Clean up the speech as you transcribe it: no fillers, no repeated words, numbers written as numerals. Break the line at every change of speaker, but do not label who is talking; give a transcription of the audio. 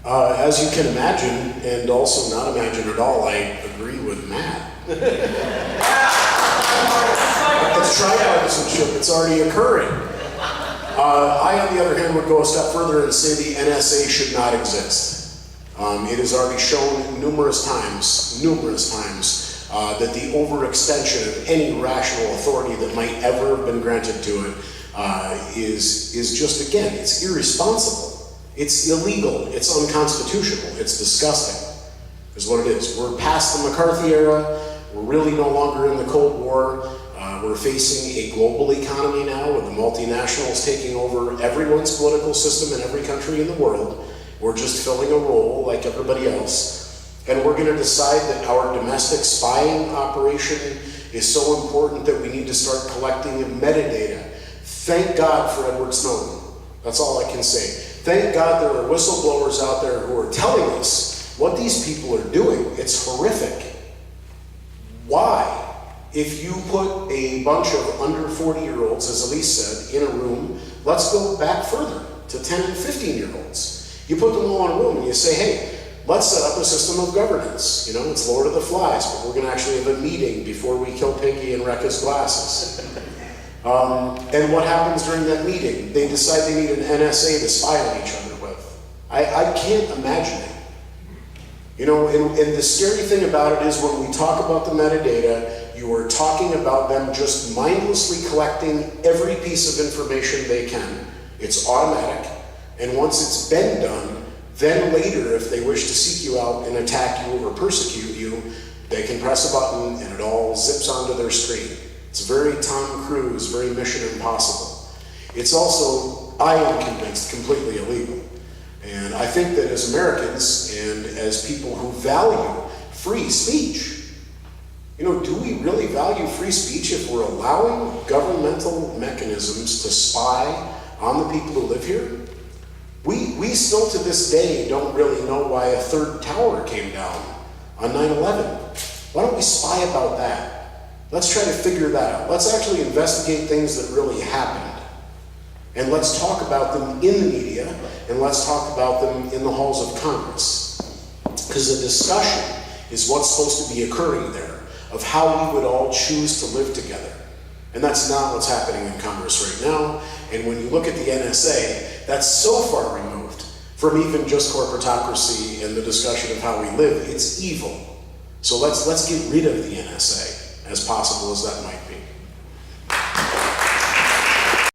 As you can imagine, and also not imagine at all, I agree with Matt. It's tripartisanship, it's already occurring. I, on the other hand, would go a step further and say the NSA should not exist. It has already shown numerous times, that the overextension of any rational authority that might ever have been granted to it is just, again, it's irresponsible. It's illegal, it's unconstitutional, it's disgusting, is what it is. We're past the McCarthy era, we're really no longer in the Cold War, we're facing a global economy now with the multinationals taking over everyone's political system in every country in the world. We're just filling a role like everybody else. And we're gonna decide that our domestic spying operation is so important that we need to start collecting metadata. Thank God for Edward Snowden. That's all I can say. Thank God there are whistleblowers out there who are telling us what these people are doing. It's horrific. Why? If you put a bunch of under 40-year-olds, as Elise said, in a room, let's go back further to 10 and 15-year-olds. You put them all in a room and you say, hey, let's set up a system of governance. You know, it's Lord of the Flies, but we're gonna actually have a meeting before we kill Pinky and wreck his glasses. And what happens during that meeting? They decide they need an NSA to spy on each other with. I can't imagine it. You know, and the scary thing about it is when we talk about the metadata, you are talking about them just mindlessly collecting every piece of information they can. It's automatic, and once it's been done, then later, if they wish to seek you out and attack you or persecute you, they can press a button and it all zips onto their screen. It's very Tom Cruise, very Mission Impossible. It's also, I am convinced, completely illegal. And I think that as Americans and as people who value free speech, you know, do we really value free speech if we're allowing governmental mechanisms to spy on the people who live here? We still to this day don't really know why a third tower came down on 9/11. Why don't we spy about that? Let's try to figure that out. Let's actually investigate things that really happened. And let's talk about them in the media, and let's talk about them in the halls of Congress. Because the discussion is what's supposed to be occurring there, of how we would all choose to live together. And that's not what's happening in Congress right now. And when you look at the NSA, that's so far removed from even just corporatocracy and the discussion of how we live. It's evil. So let's get rid of the NSA, as possible as that might